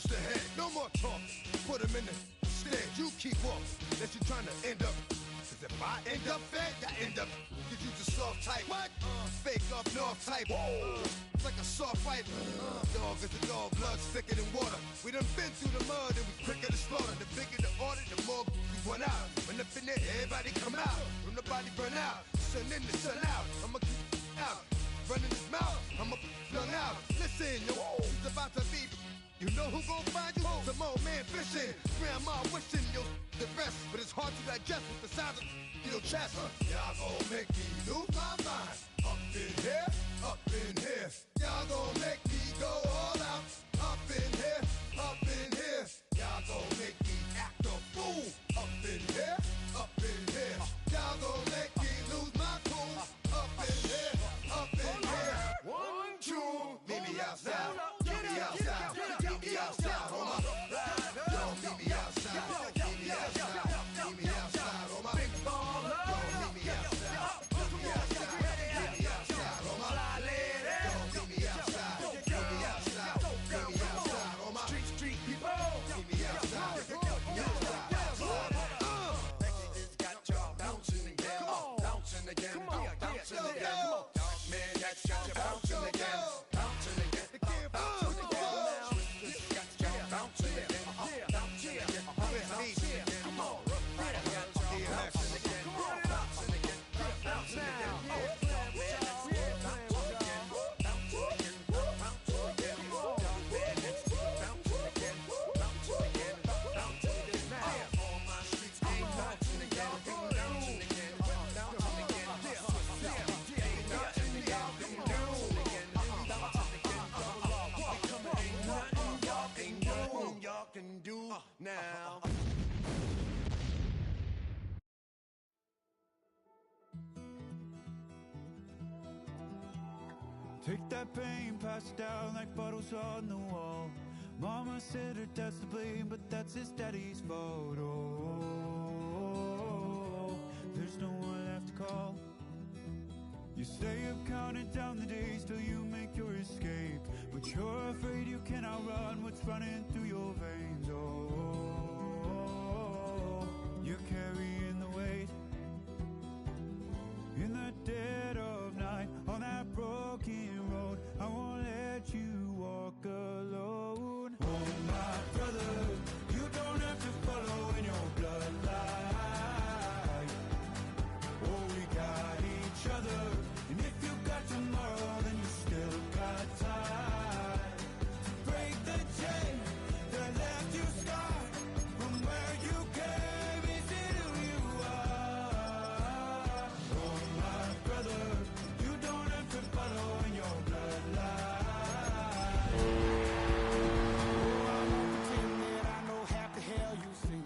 What's the head? No more talk. Put him in the stand. You keep up. That you trying to end up. Cause if I end up fed, I end up. Cause you just soft type. What? Fake up north type. It's like a soft fight. Dog is a dog, blood's thicker than water. We done been through the mud and we quicker to slaughter. The bigger the order, the more we run out. When up in there, everybody come out. When the body burn out, sun in the sun out. I'ma keep out. Running his mouth, I'ma flung out. Listen, yo, it's about to be. You know who gon' find you? Some old man fishing. Grandma wishing you the best, but it's hard to digest with the sound of your chest. Y'all gon' make me lose my mind. Up in here, up in here. Y'all gon' make me go all out. Up in here, up in here. Y'all gon' make me act a fool. Up in here, up in here. Y'all gon' make me lose my cool. Up in here, up in here. 1, 2, meet me outside. Meet me outside. Meet me outside, hold up. Yo, meet me outside. Meet me outside. Meet me outside, hold up. Big baller. Yo, meet me outside. Meet me outside. Meet me outside, hold up. Yo, meet me outside. Meet me outside. Meet me outside, hold up. Street people. Meet me outside. Meet me outside. It's got y'all bouncing again. Bouncing again. Bouncing again. Man, that's got you bouncing again. Bouncing again. Can do now. Take that pain, pass it down like bottles on the wall. Mama said her dad's to blame, but that's his daddy's fault. Oh, there's no one left to call. You stay up counting down the days till you make your escape, but you're afraid you cannot run what's running through your veins. Oh, you're carrying the weight in the dead of night on that broken road. I won't let you walk alone. Oh, my brother, you don't have to follow in your bloodline. Oh, we got each other. And if you got tomorrow, then you still got time to break the chain that left you scarred from where you came into who you are. Oh, my brother, you don't have to follow in your bloodline. Oh, I won't pretend that I know half the hell you've seen,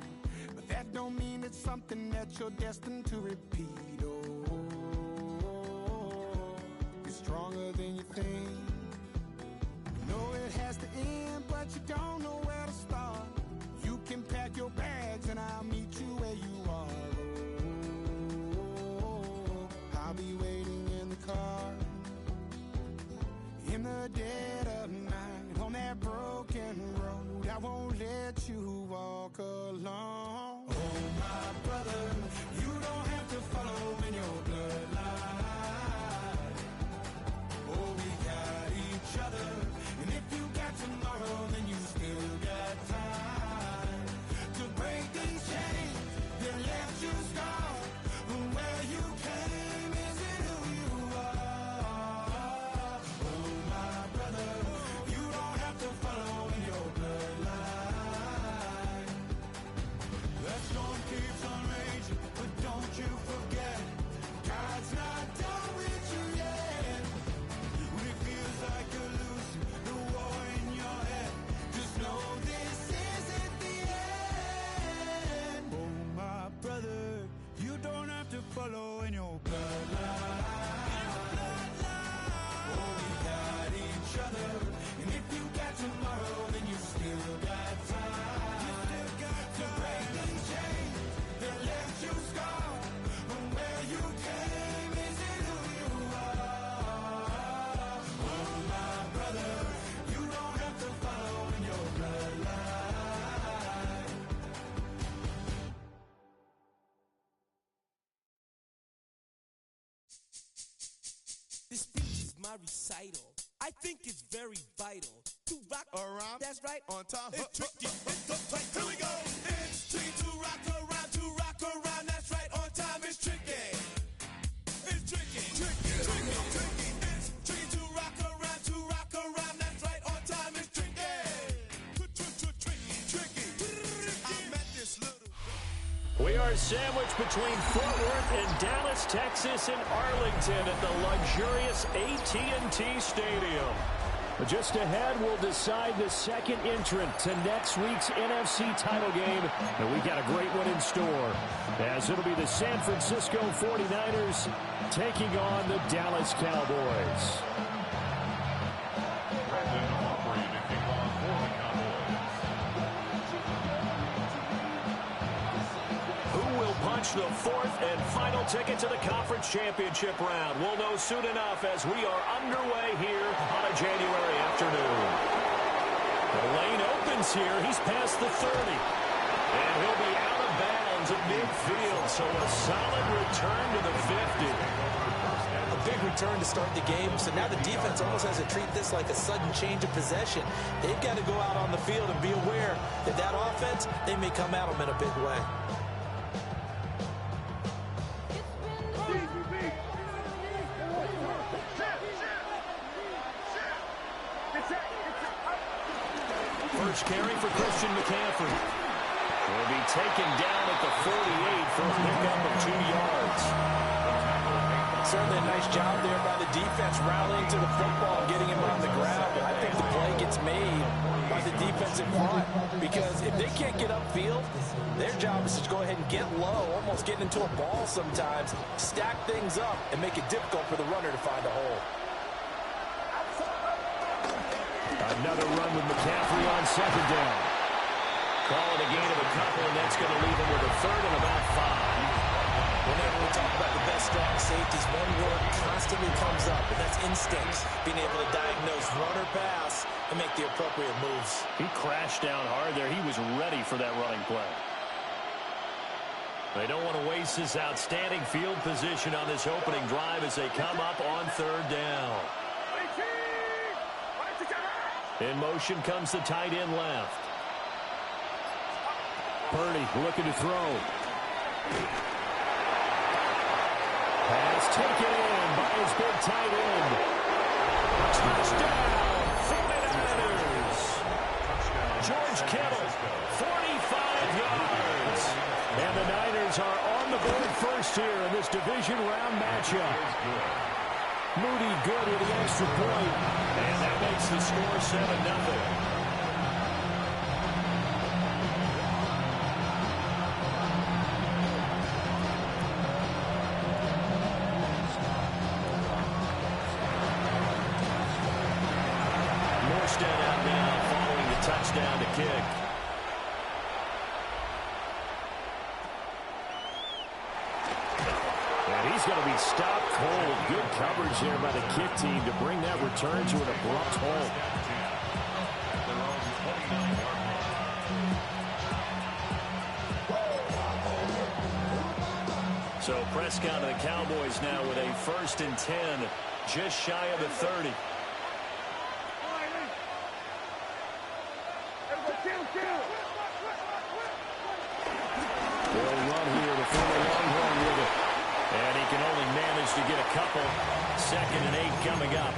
but that don't mean it's something that you're destined to repeat. Stronger than you think. You know it has to end, but you don't know where to start. You can pack your bags and I'll meet you where you are. Oh, I'll be waiting in the car in the dead of night on that broken road. I won't let you walk alone. Oh, my brother, you don't have to follow in your bloodline. And if you got tomorrow, then you still got time to break these chains that left you scarred from where you came. Is it who you are? Oh, my brother, you don't have to follow in your bloodline. my recital. I think it's very vital to rock around. That's right. On time. It's tricky. It's the play. Here we go. It's tricky to rock around. That's right. On time. It's tricky. It's tricky. Tricky. Tricky. Tricky. It's tricky to rock around. That's right. On time. It's tricky. Tricky. I met this little. We are sandwiched between Fort Worth and Dallas, Texas, and Arlington at the luxurious AT&T Stadium. Just ahead, we'll decide the second entrant to next week's NFC title game. And we got a great one in store, as it'll be the San Francisco 49ers taking on the Dallas Cowboys. Punch the fourth and final ticket to the conference championship round. We'll know soon enough as we are underway here on a January afternoon. The lane opens here. He's past the 30. And he'll be out of bounds at midfield. So a solid return to the 50. A big return to start the game. So now the defense almost has to treat this like a sudden change of possession. They've got to go out on the field and be aware that that offense, they may come at them in a big way. First carry for Christian McCaffrey. Will be taken down at the 48 for a pickup of 2 yards. Certainly a nice job there by the defense rallying to the football and getting him on the ground. I think the play gets made by the defensive front because if they can't get upfield, their job is to go ahead and get low, almost get into a ball sometimes, stack things up, and make it difficult for the runner to find a hole. Another run with McCaffrey on second down. Call it a gain of a couple, and that's going to leave him with a third and about 5. Whenever we talk about the best strong safeties, one word constantly comes up, and that's instincts. Being able to diagnose run or pass and make the appropriate moves. He crashed down hard there. He was ready for that running play. They don't want to waste this outstanding field position on this opening drive as they come up on third down. In motion comes the tight end left. Purdy looking to throw. Pass taken in by his big tight end. Touchdown, 49ers. George Kittle, 45 yards. And the Niners are on the board first here in this division round matchup. Moody good with the extra point. And that makes the score 7-0. Morstead out now following the touchdown to kick. And he's going to be stopped cold. Good coverage there by the kick team to bring that return to an abrupt halt. So Prescott and the Cowboys now with a 1st and 10, just shy of the 30. They'll run here to throw a Longhorn with it. And he can only manage to get a couple. 2nd and 8 coming up.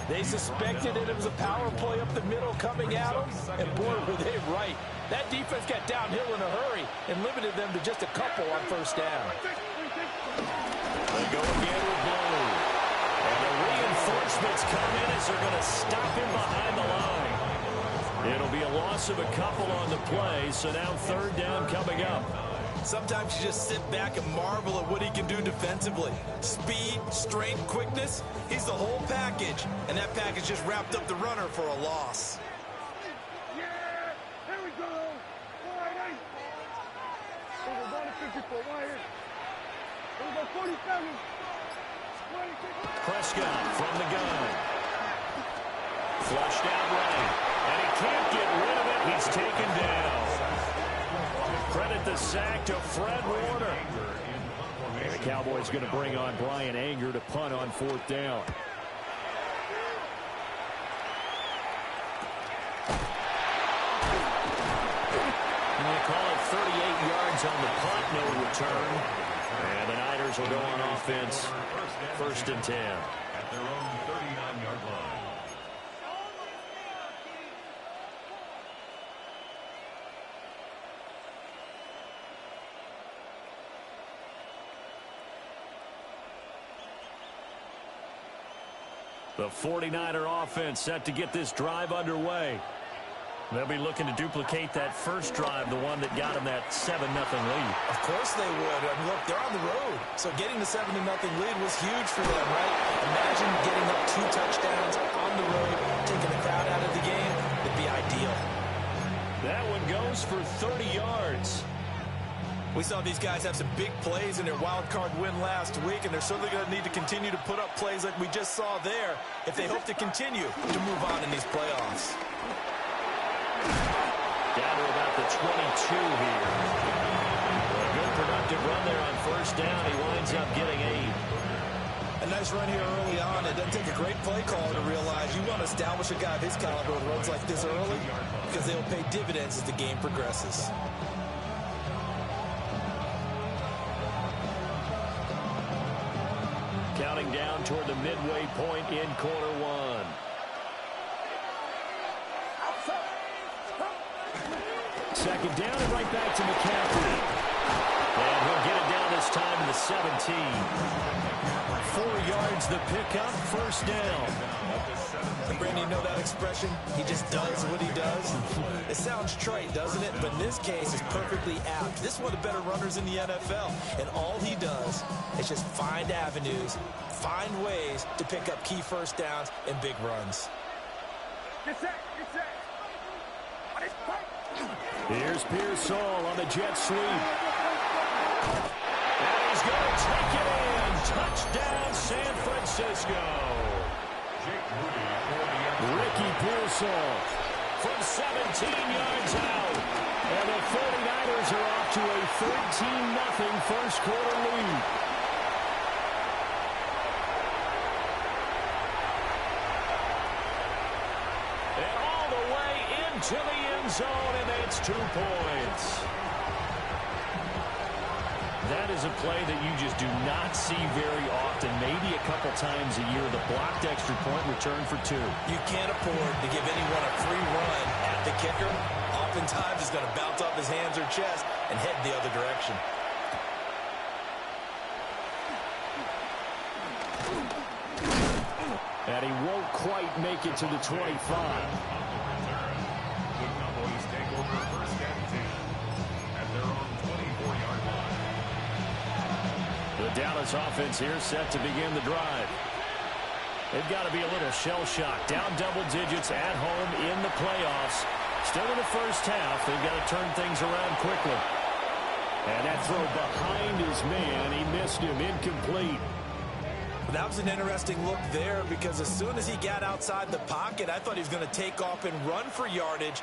They suspected it was a power play up the middle coming at them, and boy, were they right. That defense got downhill in a hurry and limited them to just a couple on 1st down. They go again with Blue. And the reinforcements come in as they're going to stop him behind the line. It'll be a loss of a couple on the play, so now 3rd down coming up. Sometimes you just sit back and marvel at what he can do defensively. Speed, strength, quickness, he's the whole package. And that package just wrapped up the runner for a loss. Yeah, here we go. We're going to 54, right here. Here we go, 47. Prescott from the gun. Flushed out right. And he can't get rid of it. He's taken down. Credit the sack to Fred Warner. And the Cowboys going to bring on Brian Anger to punt on 4th down. And they call it 38 yards on the punt, no return. And the Niners will go on offense, 1st and 10. At their own 39-yard line. The 49er offense set to get this drive underway. They'll be looking to duplicate that first drive, the one that got them that 7-0 lead. Of course they would. I mean, look, they're on the road. So getting the 7-0 lead was huge for them, right? Imagine getting up 2 touchdowns on the road, taking the crowd out of the game. It'd be ideal. That one goes for 30 yards. We saw these guys have some big plays in their wild card win last week, and they're certainly going to need to continue to put up plays like we just saw there if they hope to continue to move on in these playoffs. Down to about the 22 here. A good productive run there on 1st down. He winds up getting 8. A nice run here early on. It doesn't take a great play caller to realize you want to establish a guy of his caliber who runs like this early because they'll pay dividends as the game progresses. Counting down toward the midway point in quarter 1. Second down and right back to McCaffrey. And he'll get it down this time to the 17. 4 yards the pickup, 1st down. And Brandon, you know that expression? He just does what he does. It sounds trite, doesn't it? But in this case, it's perfectly apt. This is one of the better runners in the NFL. And all he does is just find avenues, find ways to pick up key 1st downs and big runs. Get set, get set. Here's Pearsall on the jet sweep. And he's going to take it in. Touchdown, San Francisco. Ricky Pearsall from 17 yards out. And the 49ers are off to a 13-0 first quarter lead. And all the way into the end zone, and it's 2 points. That is a play that you just do not see very often, maybe a couple times a year. The blocked extra point return for 2. You can't afford to give anyone a free run at the kicker. Oftentimes, he's going to bounce off his hands or chest and head the other direction. And he won't quite make it to the 25. The Cowboys take over 1st and 10 at their own 24-yard line. The Dallas offense here set to begin the drive. They've got to be a little shell-shocked. Down double digits at home in the playoffs. Still in the first half. They've got to turn things around quickly. And that throw behind his man. He missed him. Incomplete. That was an interesting look there because as soon as he got outside the pocket, I thought he was going to take off and run for yardage.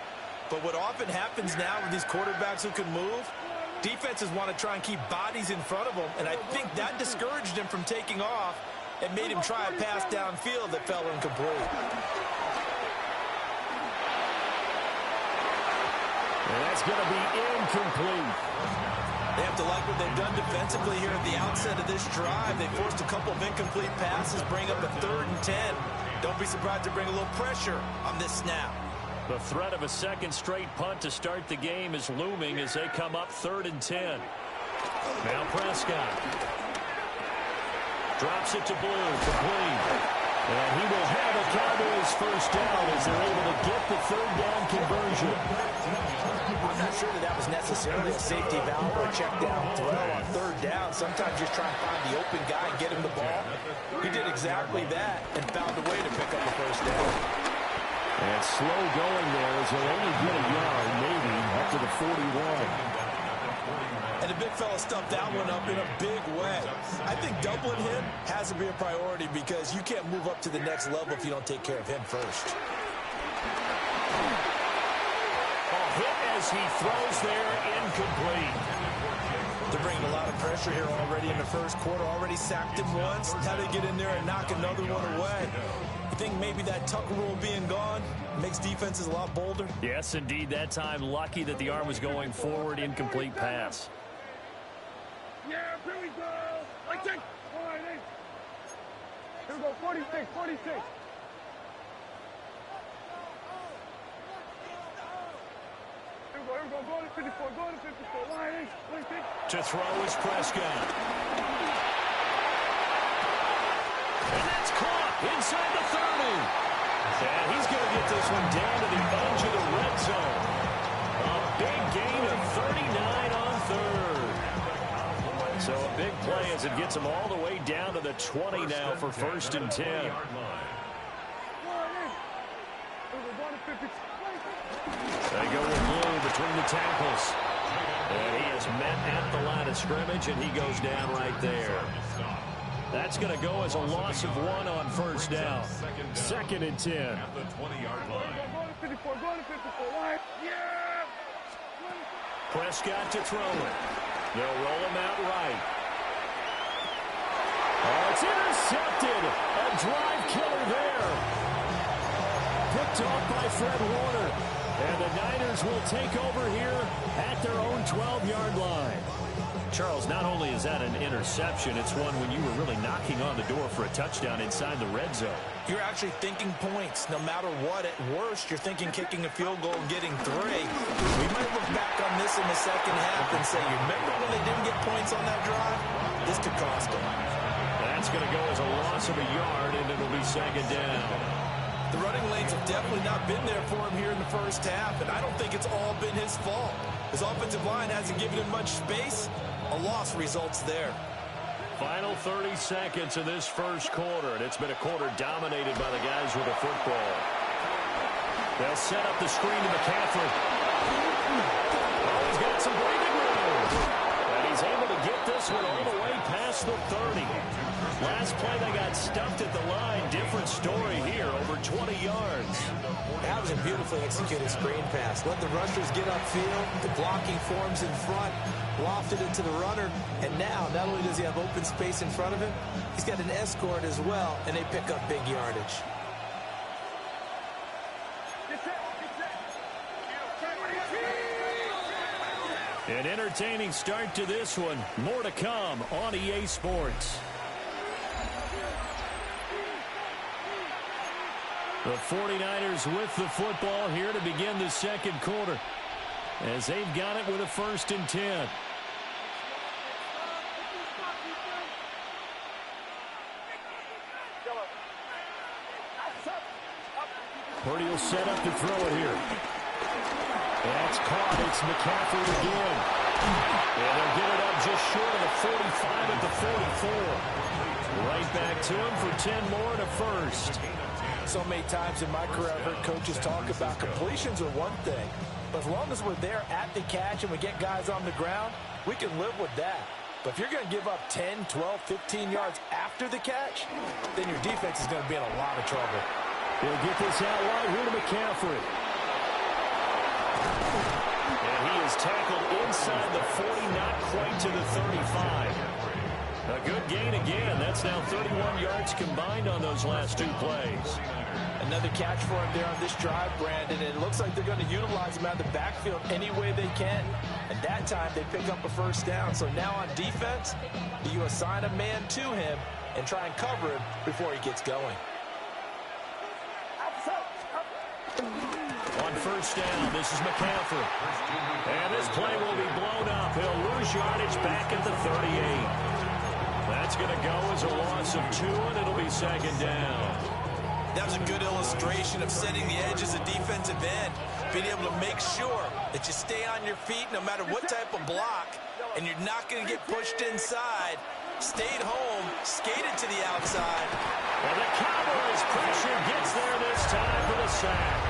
But what often happens now with these quarterbacks who can move, defenses want to try and keep bodies in front of them, and I think that discouraged him from taking off and made him try a pass downfield that fell incomplete. And that's going to be incomplete. They have to like what they've done defensively here at the outset of this drive. They forced a couple of incomplete passes, bring up a 3rd and 10. Don't be surprised to bring a little pressure on this snap. The threat of a second straight punt to start the game is looming as they come up 3rd and 10. Now Prescott drops it to Blue, complete. And he will have a Cowboys 1st down as they're able to get the 3rd down conversion. I'm not sure that was necessarily a safety valve or a check down throw on 3rd down. Sometimes just try and find the open guy and get him the ball. He did exactly that and found a way to pick up the 1st down. And slow going there as he'll only get a yard, maybe, up to the 41. And the big fella stuffed that one up in a big way. I think doubling him has to be a priority because you can't move up to the next level if you don't take care of him first. A hit as he throws there, incomplete. They're bringing a lot of pressure here already in the first quarter. Already sacked him once. Now they get in there and knock another one away. I think maybe that Tucker rule being gone makes defenses a lot bolder. Yes, indeed. That time, lucky that the arm was going forward. Incomplete pass. Yeah, here we go. Like that. All right, hey. Here we go, 46, 46. Here we go, go to 54, go to 54. All right, hey, 46. To throw is Prescott. And that's caught inside the 30. And he's going to get this one down to the edge of the red zone. A big gain of 39 on third. So a big play as it gets him all the way down to the 20 now for 1st and 10. All right, hey. Here we go, go to 50. They go with Blue between the tackles. And he is met at the line of scrimmage, and he goes down right there. That's going to go as a loss of 1 on 1st down. 2nd and 10. At the 20-yard line. Go to 54, go to 54. All right, yeah. Prescott to throw it. They'll roll him out right. Oh, it's intercepted. A drive killer there. Picked off by Fred Warner. And the Niners will take over here at their own 12-yard line. Charles, not only is that an interception, it's one when you were really knocking on the door for a touchdown inside the red zone. You're actually thinking points. No matter what, at worst, you're thinking kicking a field goal and getting 3. We might look back on this in the second half and say, you remember when they didn't get points on that drive? This could cost them. That's going to go as a loss of a yard, and it'll be 2nd down. The running lanes have definitely not been there for him here in the first half, and I don't think it's all been his fault. His offensive line hasn't given him much space. A loss results there. Final 30 seconds of this first quarter, and it's been a quarter dominated by the guys with the football. They'll set up the screen to McCaffrey. Oh, he's got some breathing room. And he's able to get this one all the way past the 30. Last play, they got stuffed at the line. Different story here, over 20 yards. That was a beautifully executed screen pass. Let the rushers get upfield. The blocking forms in front. Lofted it to the runner. And now, not only does he have open space in front of him, he's got an escort as well, and they pick up big yardage. An entertaining start to this one. More to come on EA Sports. The 49ers with the football here to begin the second quarter, as they've got it with a 1st and 10. Purdy will set up to throw it here. That's caught. It's McCaffrey again. And they'll get it up just short of the 45 at the 44. Right back to him for 10 more and a 1st. So many times in my career, I've heard coaches talk about completions are one thing. But as long as we're there at the catch and we get guys on the ground, we can live with that. But if you're going to give up 10, 12, 15 yards after the catch, then your defense is going to be in a lot of trouble. He'll get this out wide here to McCaffrey. And he is tackled inside the 40, not quite to the 35. A good gain again. That's now 31 yards combined on those last 2 plays. Another catch for him there on this drive, Brandon, and it looks like they're going to utilize him out of the backfield any way they can. And that time they pick up a 1st down. So now on defense, you assign a man to him and try and cover him before he gets going. On 1st down, this is McCaffrey. And this play will be blown up. He'll lose yardage back at the 38. That's going to go as a loss of 2, and it'll be 2nd down. That was a good illustration of setting the edge as a defensive end, being able to make sure that you stay on your feet no matter what type of block, and you're not going to get pushed inside. Stayed home, skated to the outside. And the Cowboys pressure gets there this time for the sack.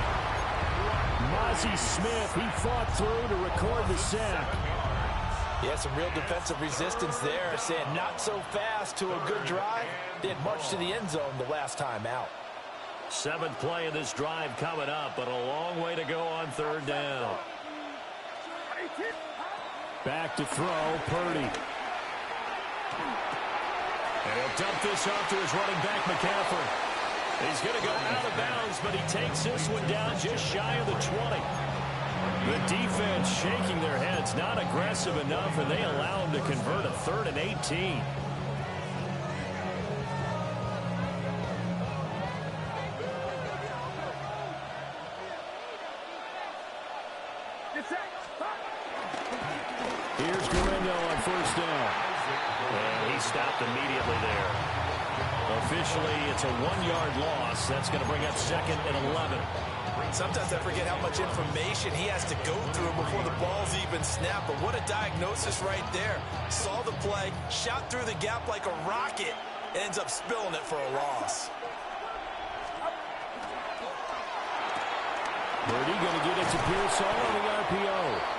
Mozzie Smith, he fought through to record the sack. Yeah, some real defensive resistance there, saying not so fast to a good drive. They had marched to the end zone the last time out. 7th play of this drive coming up, but a long way to go on 3rd down. Back to throw, Purdy. And he'll dump this off to his running back, McCaffrey. He's going to go out of bounds, but he takes this one down just shy of the 20. The defense shaking their heads, not aggressive enough, and they allow him to convert a 3rd and 18. Here's Guerrero on 1st down. And he stopped immediately there. Officially, it's a 1-yard loss. That's going to bring up 2nd and 11. Sometimes I forget how much information he has to go through before the ball's even snapped. But what a diagnosis right there. Saw the play, shot through the gap like a rocket, ends up spilling it for a loss. Purdy going to get it to Pearsall on the RPO.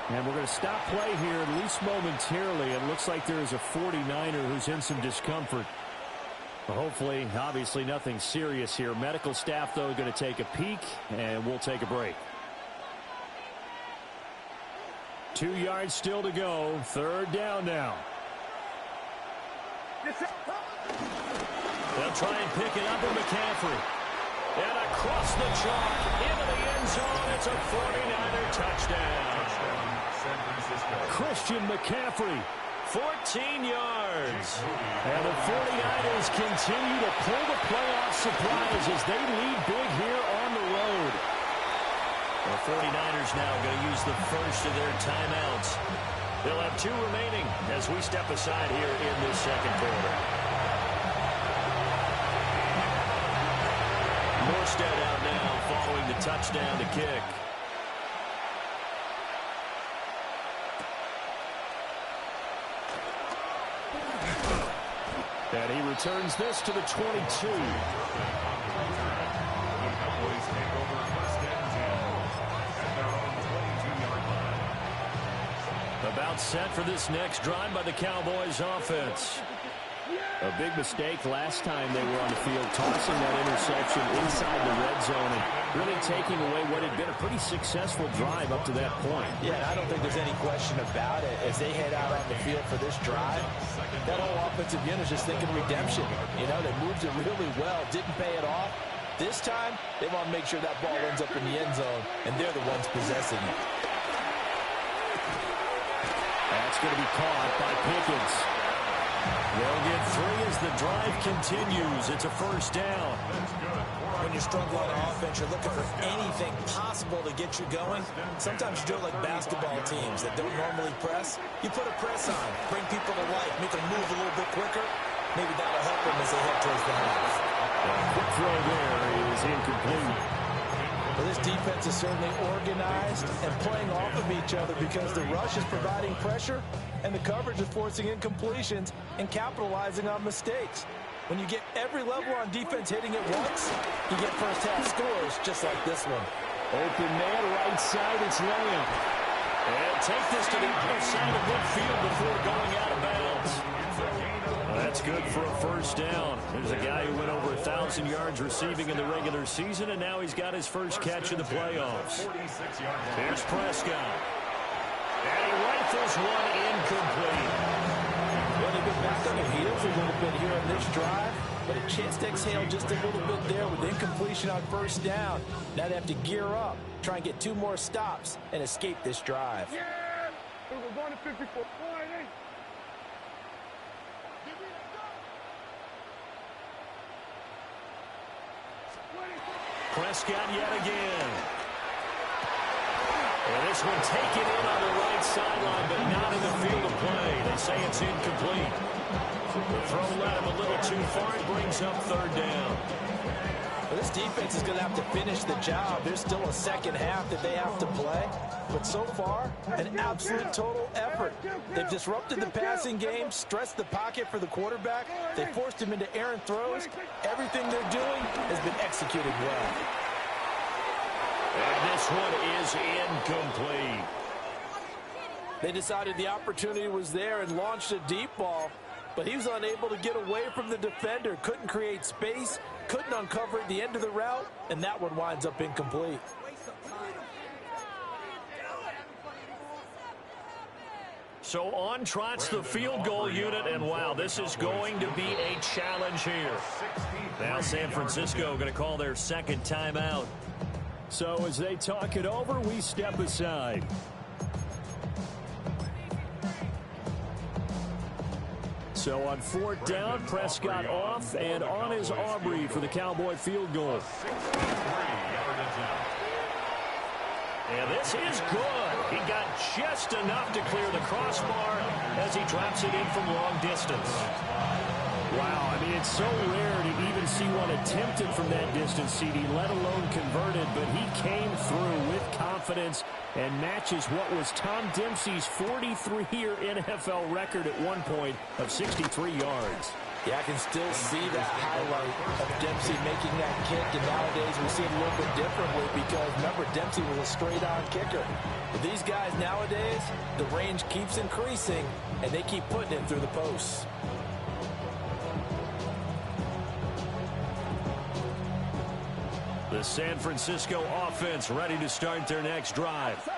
And we're going to stop play here, at least momentarily. It looks like there is a 49er who's in some discomfort. Hopefully, obviously, nothing serious here. Medical staff, though, going to take a peek, and we'll take a break. 2 yards still to go. 3rd down now. They'll try and pick it up with McCaffrey. And across the chalk, into the end zone. It's a 49er touchdown. San Francisco. Christian McCaffrey, 14 yards. And the 49ers continue to pull the playoff surprise as they lead big here on the road. The 49ers now going to use the first of their timeouts. They'll have 2 remaining as we step aside here in this 2nd quarter. Morstead out now following the touchdown to kick. And he returns this to the 22. The Cowboys take over 1st and 10 at their own 22-yard line. About set for this next drive by the Cowboys offense. A big mistake last time they were on the field, tossing that interception inside the red zone and really taking away what had been a pretty successful drive up to that point. Yeah, and I don't think there's any question about it. As they head out on the field for this drive, that whole offensive unit is just thinking redemption. You know, they moved it really well, didn't pay it off. This time, they want to make sure that ball ends up in the end zone, and they're the ones possessing it. That's going to be caught by Pickens. They'll get 3 as the drive continues. It's a 1st down. When you're struggling on offense, you're looking for anything possible to get you going. Sometimes you do it like basketball teams that don't normally press. You put a press on, bring people to life, make them move a little bit quicker. Maybe that'll help them as they head towards the half. Quick throw there is incomplete. Well, this defense is certainly organized and playing off of each other because the rush is providing pressure and the coverage is forcing incompletions and capitalizing on mistakes. When you get every level on defense hitting it once, you get first half scores just like this one. Open man, right side, it's Lamb. And take this to the other side of midfield before going out of bounds. That's good for a 1st down. There's a guy who went over 1,000 yards receiving in the regular season, and now he's got his first catch in the playoffs. Here's Prescott. And he rifles one incomplete. Well, they've been back on their heels a little bit here on this drive, but a chance to exhale just a little bit there with incompletion on 1st down. Now they have to gear up, try and get 2 more stops, and escape this drive. Yeah! We're going to 54. Prescott yet again. And this one taken in on the right sideline, but not in the field of play. They say it's incomplete. The throw led him a little too far. It brings up 3rd down. Well, this defense is going to have to finish the job. There's still a 2nd half that they have to play. But so far, an absolute total effort. They've disrupted the passing game, stressed the pocket for the quarterback. They forced him into errant throws. Everything they're doing has been executed well. And this one is incomplete. They decided the opportunity was there and launched a deep ball, but he was unable to get away from the defender, couldn't create space, couldn't uncover at the end of the route, and that one winds up incomplete. So on trots the field goal unit, and wow, this is going to be a challenge here. Now San Francisco going to call their second timeout. So as they talk it over, we step aside. So on fourth down, Prescott off, and on is Aubrey for the Cowboy field goal. And this is good. He got just enough to clear the crossbar as he drops it in from long distance. Wow, I mean, it's so rare to even see one attempted from that distance, CD, let alone converted, but he came through with confidence and matches what was Tom Dempsey's 43-year NFL record at one point of 63 yards. Yeah, I can still see that highlight of Dempsey making that kick, and nowadays we see it a little bit differently because, remember, Dempsey was a straight-on kicker. But these guys nowadays, the range keeps increasing, and they keep putting it through the posts. The San Francisco offense ready to start their next drive.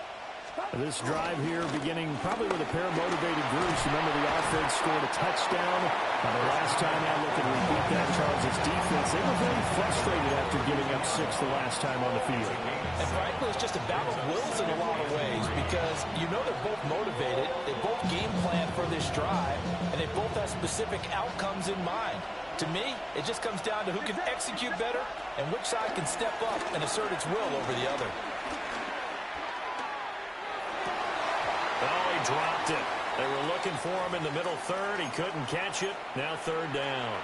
This drive here beginning probably with a pair of motivated groups. Remember, the offense scored a touchdown. The last time I looked and repeat that, Charles' defense, they were very frustrated after giving up 6 the last time on the field. And frankly, it's just a battle of wills in a lot of ways because you know they're both motivated, they both game plan for this drive, and they both have specific outcomes in mind. To me, it just comes down to who can execute better and which side can step up and assert its will over the other. Oh, he dropped it. They were looking for him in the middle third. He couldn't catch it. Now third down.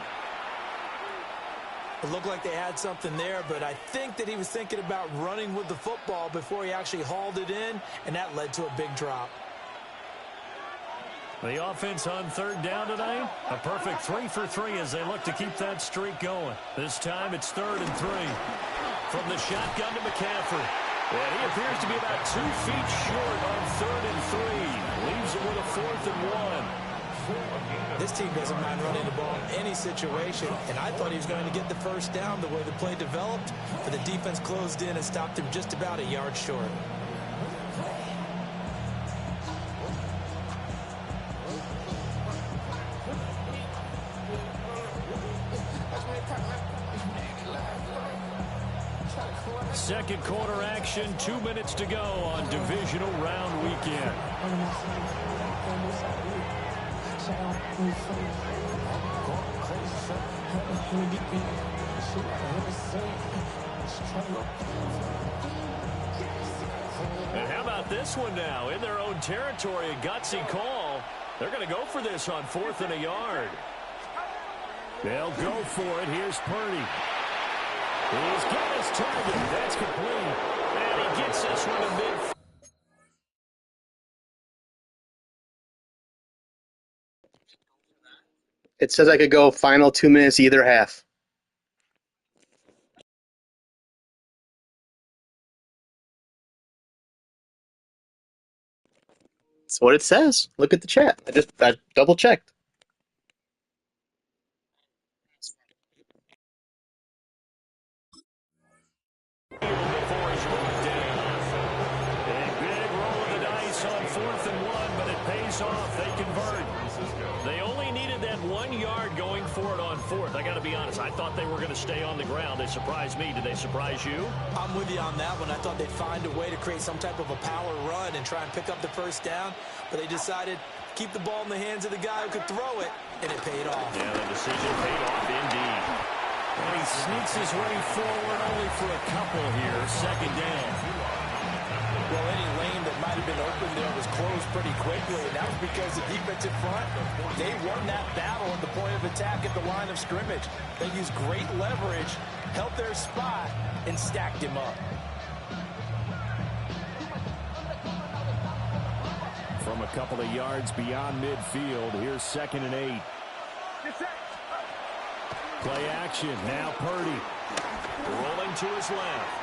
It looked like they had something there, but I think that he was thinking about running with the football before he actually hauled it in, and that led to a big drop. The offense on third down tonight, a perfect 3 for 3 as they look to keep that streak going. This time it's 3rd and 3. From the shotgun to McCaffrey. And he appears to be about 2 feet short on 3rd and 3. Leaves it with a 4th and 1. This team doesn't mind running the ball in any situation, and I thought he was going to get the first down the way the play developed, but the defense closed in and stopped him just about a yard short. Second quarter action, 2 minutes to go on divisional round weekend. And how about this one now? In their own territory, a gutsy call. They're going to go for this on 4th and a yard. They'll go for it. Here's Purdy. He's got his target. That's complete. And he gets this one to mid. It says I could go final 2 minutes either half. That's what it says. Look at the chat. I double checked. Before he's brought down. A big roll of the dice on 4th and 1, but it pays off. They convert. They only needed that 1 yard going for it on 4th. I got to be honest. I thought they were going to stay on the ground. They surprised me. Did they surprise you? I'm with you on that one. I thought they'd find a way to create some type of a power run and try and pick up the first down, but they decided to keep the ball in the hands of the guy who could throw it, and it paid off. Yeah, the decision paid off indeed. And he sneaks his way forward only for a couple here. 2nd down. Well, any lane that might have been open there was closed pretty quickly, and that was because the defensive front, they won that battle at the point of attack at the line of scrimmage. They used great leverage, held their spot, and stacked him up. From a couple of yards beyond midfield, here's 2nd and 8. Play action. Now Purdy. Rolling to his left.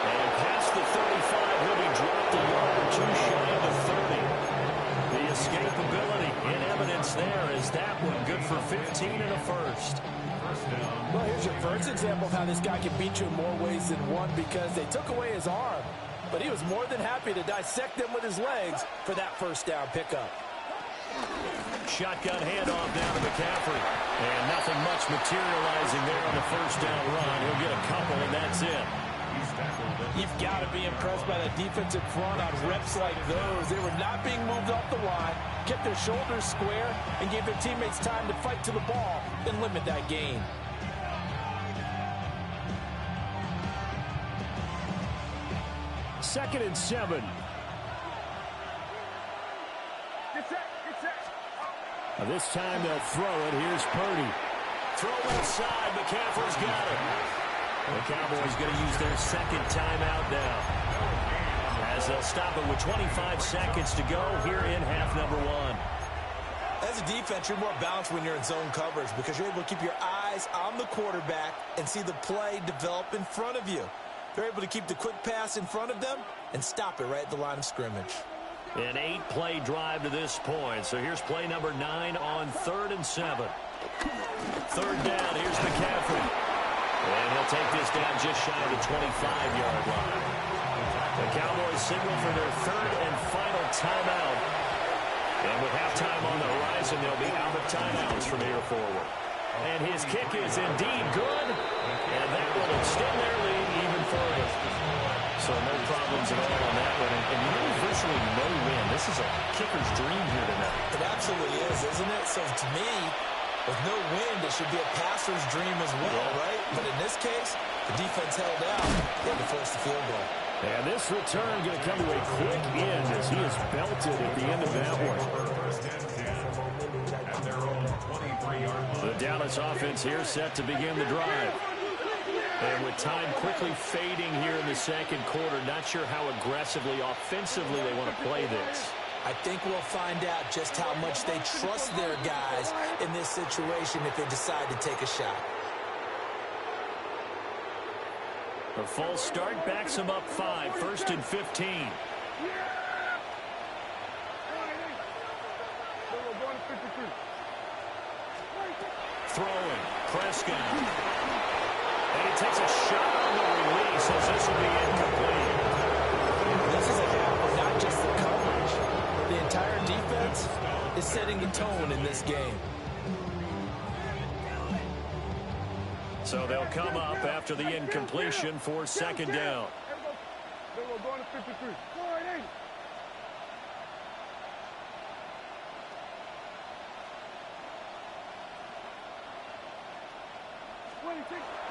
And past the 35, he'll be dropped a yard or 2 shy of the 30. The escapability in evidence there is that one good for 15 and a first. Well, here's your first example of how this guy can beat you in more ways than one because they took away his arm. but he was more than happy to dissect them with his legs for that first down pickup. Shotgun handoff down to McCaffrey. And nothing much materializing there on the first down run. He'll get a couple, and that's it. You've got to be impressed by the defensive front on reps like those. They were not being moved off the line, kept their shoulders square, and gave their teammates time to fight to the ball and limit that gain. Second and 7. This time they'll throw it. Here's Purdy. Throw inside. McCaffrey's got it. The Cowboys going to use their second timeout now, as they'll stop it with 25 seconds to go here in half number 1. As a defense, you're more balanced when you're in zone coverage because you're able to keep your eyes on the quarterback and see the play develop in front of you. They're able to keep the quick pass in front of them and stop it right at the line of scrimmage. An 8-play drive to this point. So here's play number 9 on 3rd and 7. Third down, here's McCaffrey. And he'll take this down just shy of the 25-yard line. The Cowboys signal for their third and final timeout. And with halftime on the horizon, they'll be out of timeouts from here forward. And his kick is indeed good. And that will extend their lead even further. So no problems at all on that one. And really virtually no win. This is a kicker's dream here tonight. It absolutely is, isn't it? So to me, with no win, it should be a passer's dream as well, right? But in this case, the defense held out. They had to force the field goal. And this return going to come to a quick end as he is belted at the end of that one. The Dallas offense here set to begin the drive. And with time quickly fading here in the second quarter, not sure how aggressively, offensively they want to play this. I think we'll find out just how much they trust their guys in this situation if they decide to take a shot. A false start backs them up 5, 1st and 15. Throwing, Prescott. And he takes a shot on the release as this will be incomplete. This is a half of not just the coverage. The entire defense is setting the tone in this game. So they'll come up after the incompletion for second down.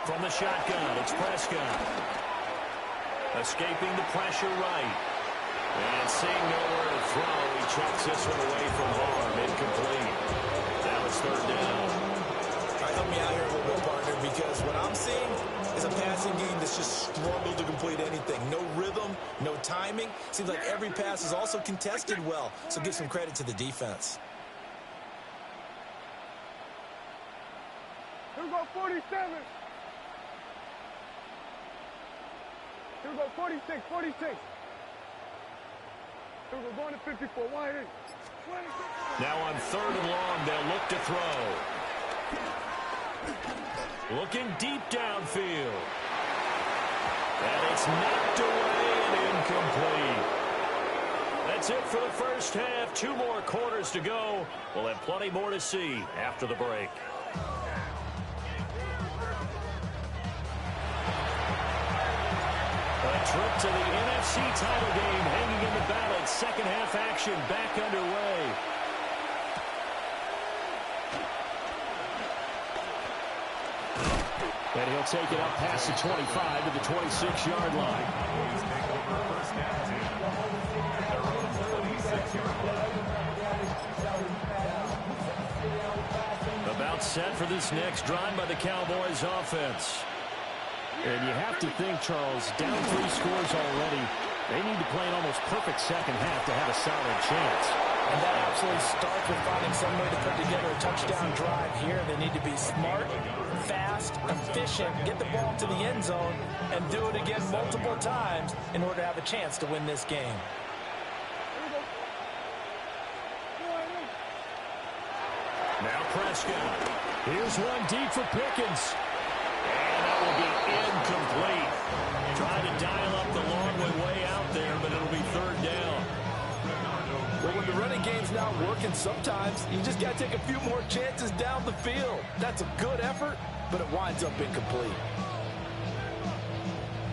From the shotgun, it's Prescott. Escaping the pressure right. And seeing nowhere to throw, he chucks this one away from Barr. Incomplete. Now it's third down. All right, help me out here a little bit, partner, because what I'm seeing is a passing game that's just struggled to complete anything. No rhythm, no timing. Seems like every pass is also contested well, so give some credit to the defense. Here we go, 47. Here we go, 46, 46. Here we go, going to 54, wide in. Now on third and long, they'll look to throw. Looking deep downfield. And it's knocked away and incomplete. That's it for the first half. 2 more quarters to go. We'll have plenty more to see after the break. A trip to the NFC title game hanging in the balance. Second half action back underway. And he'll take it up past the 25 to the 26-yard line. About set for this next drive by the Cowboys offense. And you have to think, Charles, down 3 scores already. They need to play an almost perfect second half to have a solid chance. And that absolutely starts with finding some way to put together a touchdown drive here. They need to be smart, fast, efficient, get the ball to the end zone, and do it again multiple times in order to have a chance to win this game. Now Prescott. Here's one deep for Pickens. And that will be incomplete. Trying to dial up the long way out game's not working, sometimes you just got to take a few more chances down the field. That's a good effort, but it winds up incomplete.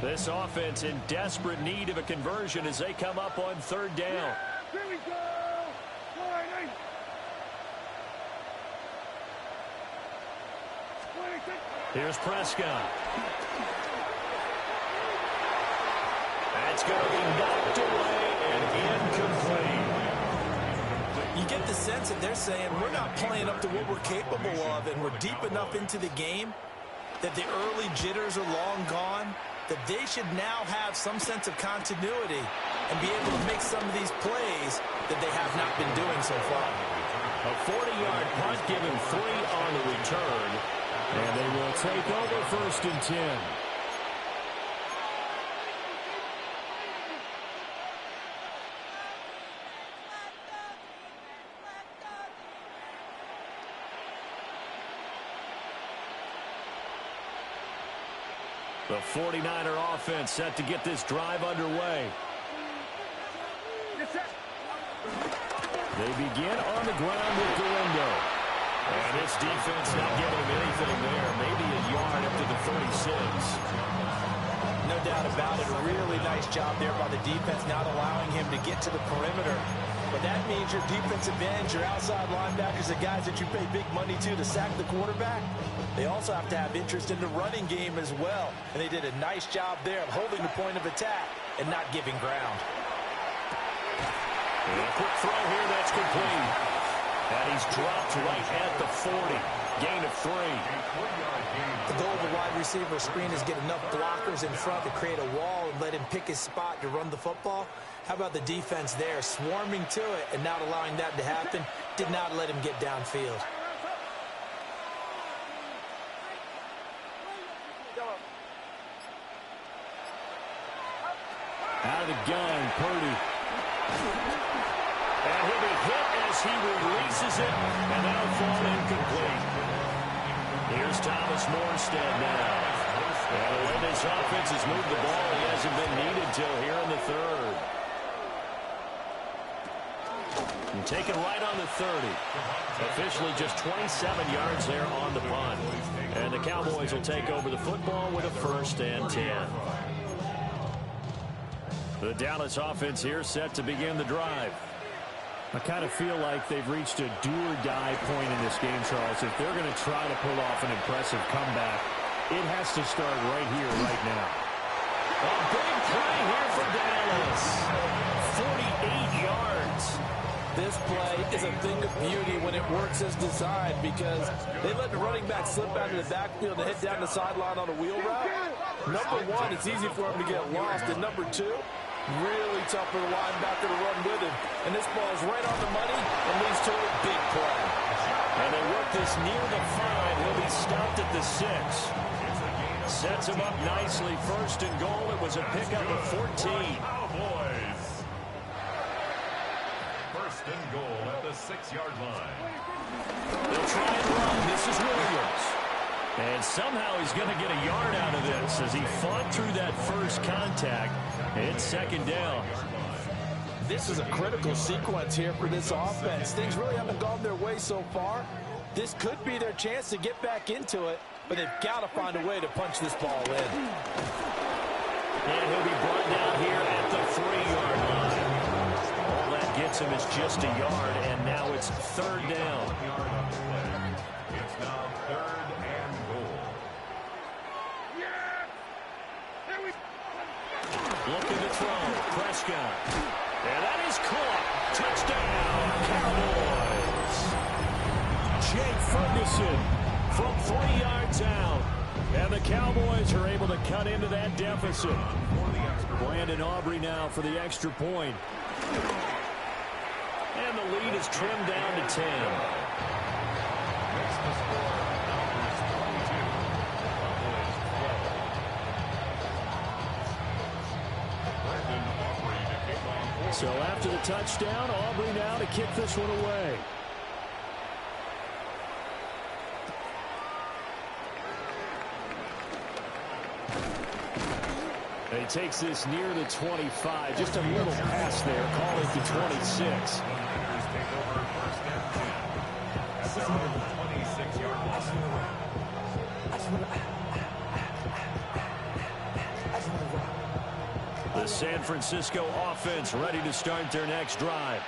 This offense in desperate need of a conversion as they come up on third down. Here we go. All right, hey. 26. Here's Prescott. That's going to be knocked away and incomplete. You get the sense that they're saying we're not playing up to what we're capable of, and we're deep enough into the game that the early jitters are long gone, that they should now have some sense of continuity and be able to make some of these plays that they have not been doing so far. A 40-yard punt, give him 3 on the return. And they will take over 1st and 10. The 49er offense set to get this drive underway. They begin on the ground with Galindo. And this defense not giving him anything there. Maybe a yard up to the 36. No doubt about it. A really nice job there by the defense, not allowing him to get to the perimeter. But that means your defensive ends, your outside linebackers, the guys that you pay big money to sack the quarterback, they also have to have interest in the running game as well. And they did a nice job there of holding the point of attack and not giving ground. And a quick throw here, that's complete. And he's dropped right at the 40. Gain of 3. The goal of the wide receiver screen is get enough blockers in front to create a wall and let him pick his spot to run the football. How about the defense there, swarming to it and not allowing that to happen? Did not let him get downfield. Out of the gun, Purdy. And he'll be hit as he releases it, and that'll fall incomplete. Here's Thomas Morstead now. And the way this offense has moved the ball, he hasn't been needed till here in the 3rd. And taken right on the 30. Officially just 27 yards there on the punt. And the Cowboys will take over the football with a 1st and 10. The Dallas offense here set to begin the drive. I kind of feel like they've reached a do-or-die point in this game, Charles. If they're going to try to pull off an impressive comeback, it has to start right here, right now. A big play here for Dallas. 48 yards. This play is a thing of beauty when it works as designed because they let the running back slip out of the backfield and head down the sideline on a wheel route. Number one, it's easy for him to get lost. And number two, really tough for the linebacker to run with him. And this ball is right on the money and leads to a big play. And they work this near the 5. He'll be stopped at the 6. Sets him up nicely. 1st and goal. It was a pickup of 14. Cowboys. 1st and goal at the 6-yard line. They'll try and run. This is Williams. And somehow he's going to get a yard out of this as he fought through that first contact. It's 2nd down. This is a critical sequence here for this offense. Things really haven't gone their way so far. This could be their chance to get back into it, but they've got to find a way to punch this ball in. And he'll be brought down here at the 3-yard line. All that gets him is just a yard, and now it's 3rd down. It's now 3rd and goal. Looking to throw. Prescott. And that is caught. Touchdown, Cowboys. Jake Ferguson From 3 yards out. And the Cowboys are able to cut into that deficit. Brandon Aubrey now for the extra point. And the lead is trimmed down to 10. Makes the score Cowboys 22, Cowboys 12. Brandon Aubrey to kick off. So after the touchdown, Aubrey now to kick this one away. They he takes this near the 25. Just a little pass there. Call it the 26. Niners take over first and 10 at their own 26-yard line. The San Francisco offense ready to start their next drive.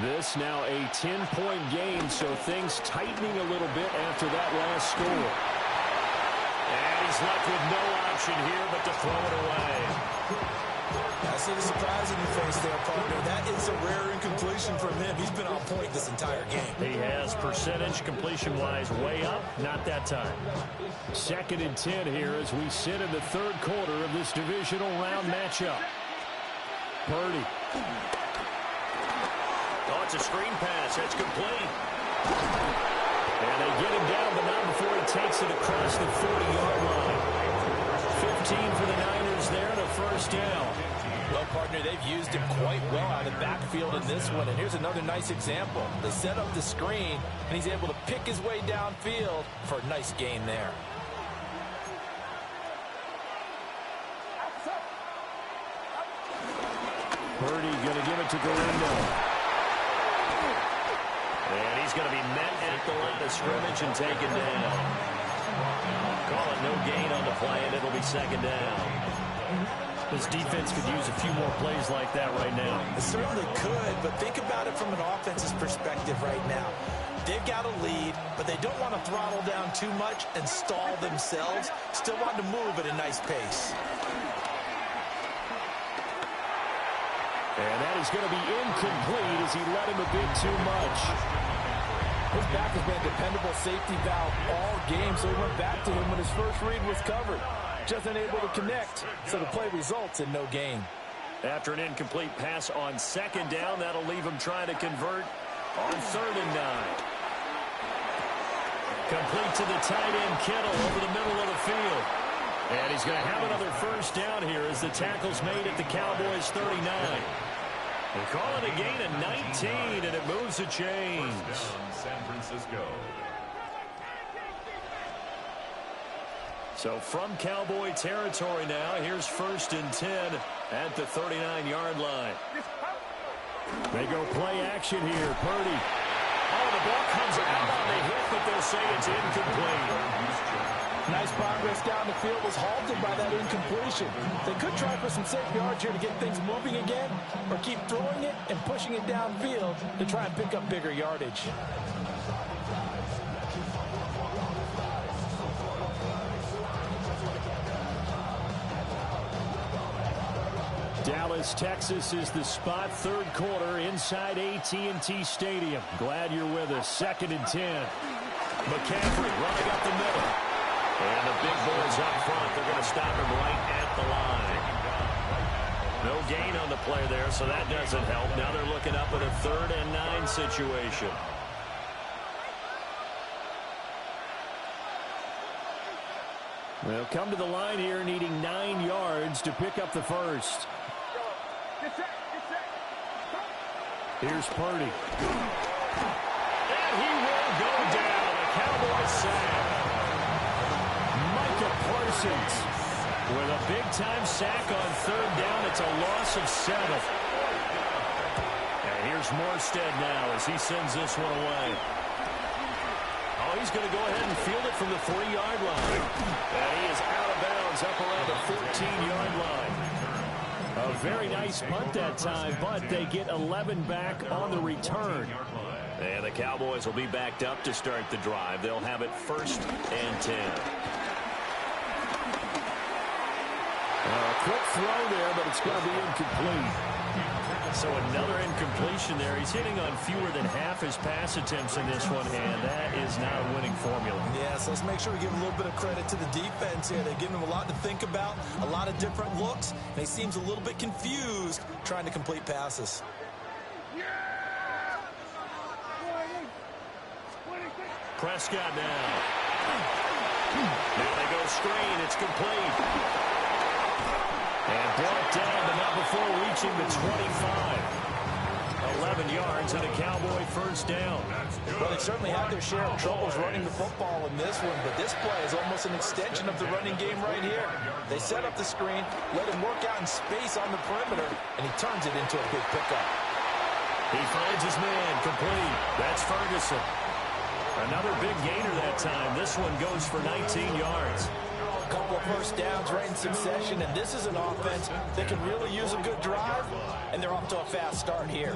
This now a 10-point game, so things tightening a little bit after that last score. And he's left with no option here but to throw it away. I see the surprise in your face there, partner. That is a rare incompletion from him. He's been on point this entire game. He has percentage completion-wise way up, not that time. 2nd and 10 here as we sit in the third quarter of this divisional round matchup. Purdy. Oh, it's a screen pass. That's complete. And they get him down, but not before he takes it across the 40-yard line. 15 for the Niners there and a first down. Well, partner, they've used him quite well out of the backfield in this one. And here's another nice example. They set up the screen, and he's able to pick his way downfield for a nice gain there. Purdy going to give it to Galindo. And he's going to be met at the line of scrimmage and taken down. Call it no gain on the play, and it'll be 2nd down. This defense could use a few more plays like that right now. It certainly could, but think about it from an offense's perspective right now. They've got a lead, but they don't want to throttle down too much and stall themselves. Still want to move at a nice pace. And that is going to be incomplete as he led him a bit too much. His back has been a dependable safety valve all game, so he went back to him when his first read was covered. Just unable to connect, so the play results in no gain. After an incomplete pass on 2nd down, that'll leave him trying to convert on 3rd and 9. Complete to the tight end, Kittle, over the middle of the field. And he's going to have another first down here as the tackle's made at the Cowboys' 39. They call it a gain of 19, and it moves the chains. First down, San Francisco. So from Cowboy territory now, here's 1st and 10 at the 39-yard line. They go play action here. Purdy. Oh, the ball comes out on the hit, but they'll say it's incomplete. Nice progress down the field was halted by that incompletion. They could try for some safe yards here to get things moving again, or keep throwing it and pushing it downfield to try and pick up bigger yardage. Dallas, Texas is the spot. 3rd quarter inside AT&T Stadium. Glad you're with us. 2nd and 10. McCaffrey running up the middle. And the big boys up front. They're going to stop him right at the line. No gain on the play there, so that doesn't help. Now they're looking up at a 3rd and 9 situation. They'll come to the line here needing 9 yards to pick up the first. Here's Purdy. And he will go down. A Cowboys sack. Micah Parsons with a big-time sack on 3rd down. It's a loss of 7. And here's Morstead now as he sends this one away. Oh, he's going to go ahead and field it from the 3-yard line. And he is out of bounds up around the 14-yard line. A very nice punt that time, but they get 11 back on the return. And the Cowboys will be backed up to start the drive. They'll have it 1st and 10. A quick throw there, but it's going to be incomplete. So another incompletion there. He's hitting on fewer than half his pass attempts in this one, and that is not a winning formula. Yeah, so let's make sure we give a little bit of credit to the defense here. They've given him a lot to think about, a lot of different looks, and he seems a little bit confused trying to complete passes. Prescott now. Now they go screen. It's complete. And brought down, but not before reaching the 25. 11 yards and a Cowboy first down. Well, they certainly had their share of troubles running the football in this one, but this play is almost an extension of the running game right here. They set up the screen, let him work out in space on the perimeter, and he turns it into a big pickup. He finds his man, complete. That's Ferguson. Another big gainer that time. This one goes for 19 yards. A couple of first downs right in succession, and this is an offense that can really use a good drive, and they're off to a fast start here.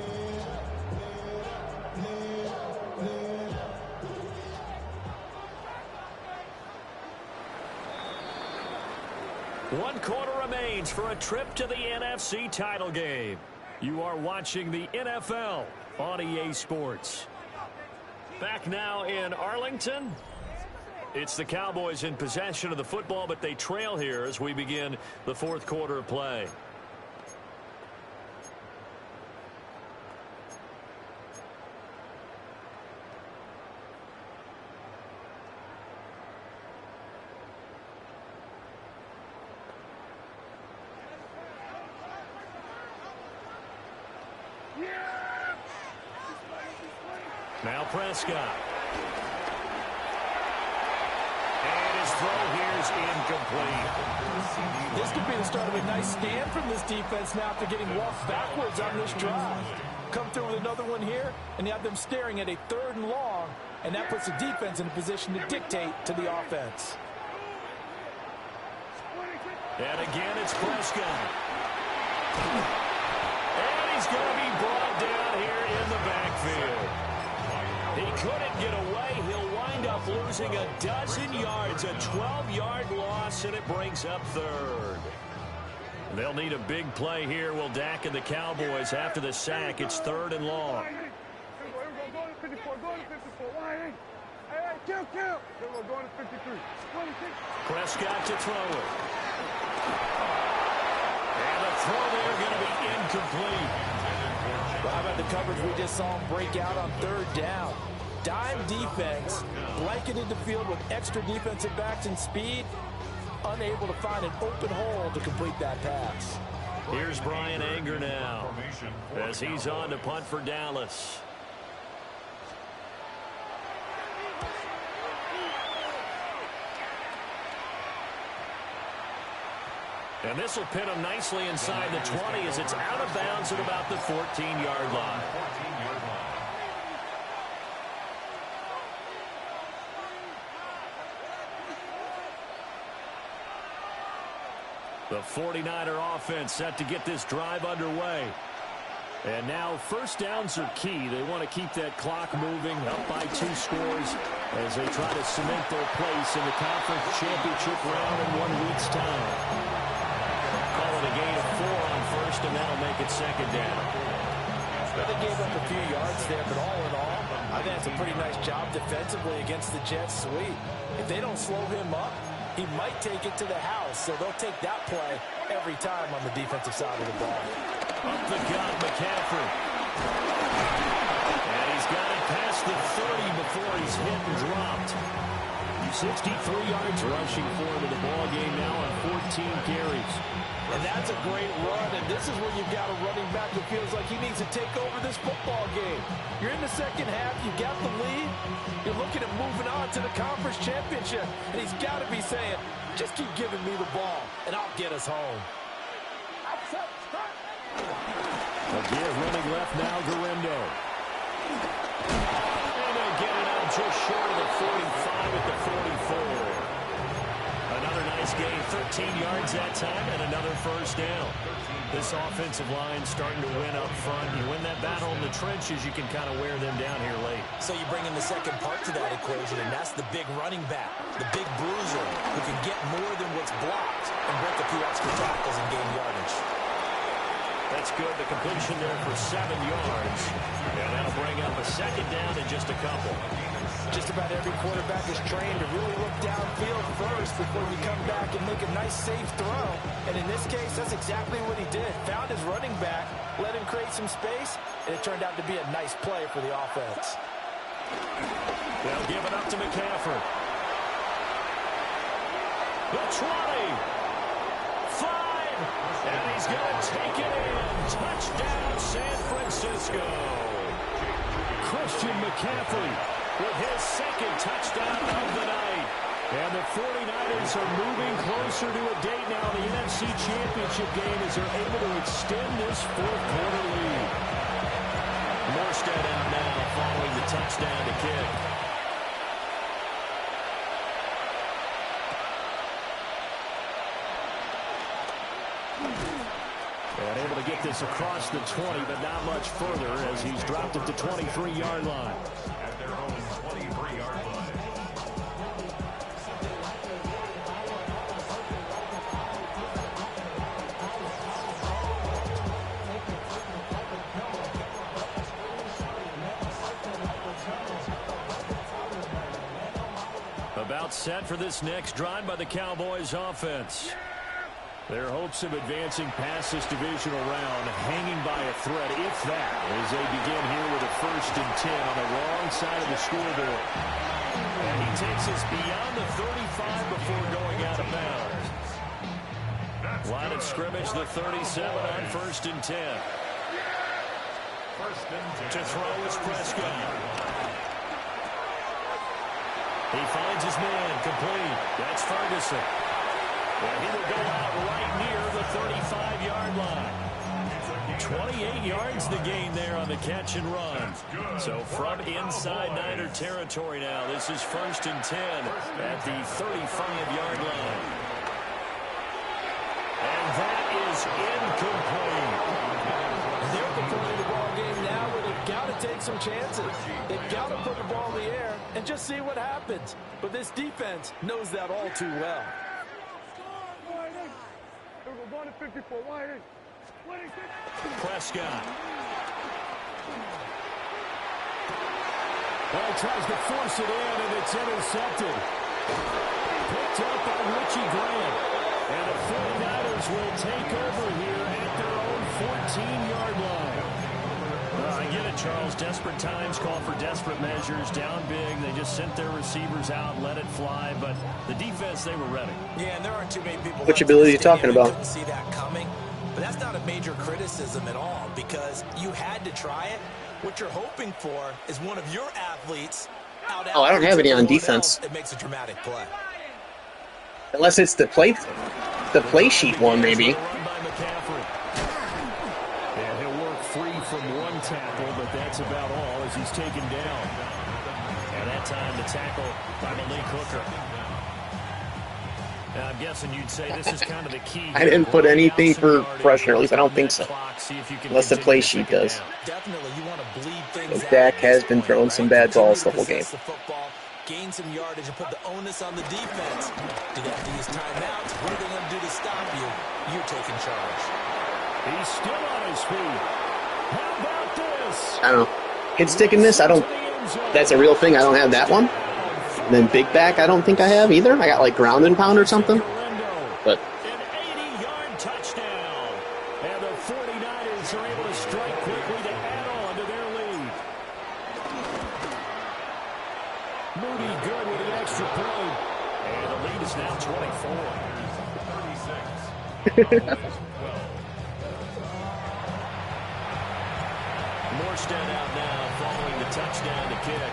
One quarter remains for a trip to the NFC title game. You are watching the NFL on EA Sports. Back now in Arlington. It's the Cowboys in possession of the football, but they trail here as we begin the fourth quarter of play. Now Prescott. And his throw here is incomplete. This could be the start of a nice stand from this defense now after getting walked backwards on this drive. Come through with another one here, and you have them staring at a 3rd and long, and that puts the defense in a position to dictate to the offense. And again, it's Prescott. And he's going to be brought down here in the backfield. He couldn't get away. He'll wind up losing a dozen yards, a 12-yard loss, and it brings up 3rd. They'll need a big play here. Will Dak and the Cowboys after the sack. It's 3rd and long. Prescott to throw it. And the throw there going to be incomplete. How about the coverage we just saw him break out on 3rd down? Dime defense, blanketed the field with extra defensive backs and speed, unable to find an open hole to complete that pass. Here's Brian Anger now as he's on to punt for Dallas. And this will pin him nicely inside the 20 as it's out of bounds at about the 14-yard line. The 49er offense set to get this drive underway. And now first downs are key. They want to keep that clock moving, up by 2 scores as they try to cement their place in the conference championship round in 1 week's time. Call it a gain of 4 on first, and that'll make it 2nd down. Well, they gave up a few yards there, but all in all, I think that's a pretty nice job defensively against the Jets sweep. If they don't slow him up, he might take it to the house, so they'll take that play every time on the defensive side of the ball. Up the gut, McCaffrey. And he's got it past the 30 before he's hit and dropped. 63 yards rushing for him in the ball game now on 14 carries. And that's a great run, and this is where you've got a running back who feels like he needs to take over this football game. You're in the second half, you got the lead, you're looking at moving on to the conference championship, and he's got to be saying, just keep giving me the ball, and I'll get us home. Again, running left now, Garindo. And they'll get it out just short of the 45 at the 44. Another nice gain, 13 yards that time, and another first down. This offensive line starting to win up front. You win that battle in the trenches, you can kind of wear them down here late. So you bring in the second part to that equation, and that's the big running back, the big bruiser, who can get more than what's blocked and break a few extra tackles and gain yardage. That's good. The completion there for 7 yards. And that'll bring up a 2nd down in just a couple. Just about every quarterback is trained to really look downfield first before you come back and make a nice, safe throw. And in this case, that's exactly what he did. Found his running back, let him create some space, and it turned out to be a nice play for the offense. They'll give it up to McCaffrey. The 20. 5. And he's going to take it in. Touchdown, San Francisco. Christian McCaffrey with his second touchdown of the night. And the 49ers are moving closer to a date now in the NFC Championship game as they're able to extend this fourth-quarter lead. Morstead out now following the touchdown to kick. And able to get this across the 20, but not much further as he's dropped at the 23-yard line. At their own 23-yard line. About set for this next drive by the Cowboys offense. Their hopes of advancing past this divisional round hanging by a thread, if that, as they begin here with a 1st and 10 on the wrong side of the scoreboard. And he takes us beyond the 35 before going out of bounds. Line of scrimmage, the 37 on 1st and 10. To throw is Prescott. He finds his man, complete. That's Ferguson. And he will go out right near the 35-yard line. 28 yards the gain there on the catch and run. So from inside Niner territory now, this is 1st and 10 at the 35-yard line. And that is incomplete. They're at the point of the ball game now where they've got to take some chances. They've got to put the ball in the air and just see what happens. But this defense knows that all too well. Prescott. Well, tries to force it in, and it's intercepted. Picked up by Richie Grant. And the 49ers will take over here at their own 14-yard line. I get it, Charles. Desperate times call for desperate measures. Down big. They just sent their receivers out, let it fly. But the defense, they were ready. Yeah, and there aren't too many people. Which ability are you talking about? Couldn't see that coming. But that's not a major criticism at all because you had to try it. What you're hoping for is one of your athletes out. Oh, I don't have any on defense. It makes a dramatic play. Unless it's the play sheet one, maybe. Yeah, he'll work free from one tackle, but that's about all as he's taken down. And that time the tackle by Malik Hooker. Now, I'm guessing you'd say this is kind of the key. I didn't put anything for pressure, at least I don't think so. Unless the play sheet does. Definitely, you want to bleed things But Dak has been throwing some bad balls the whole game. Gain some yardage and put the onus on the defense. Do they have to use timeouts? What are they going to do to stop you? You're taking charge. He's still on his feet. How about this? I don't know. Hit stick in this, I don't. That's a real thing. I don't have that one. And then big back, I don't think I have either. I got like ground and pound or something. But an 80-yard touchdown. And the 49ers are able to strike quickly to add on to their lead. Moody good with an extra point. And the lead is now 24. 36. Morstead out now following the touchdown to kick.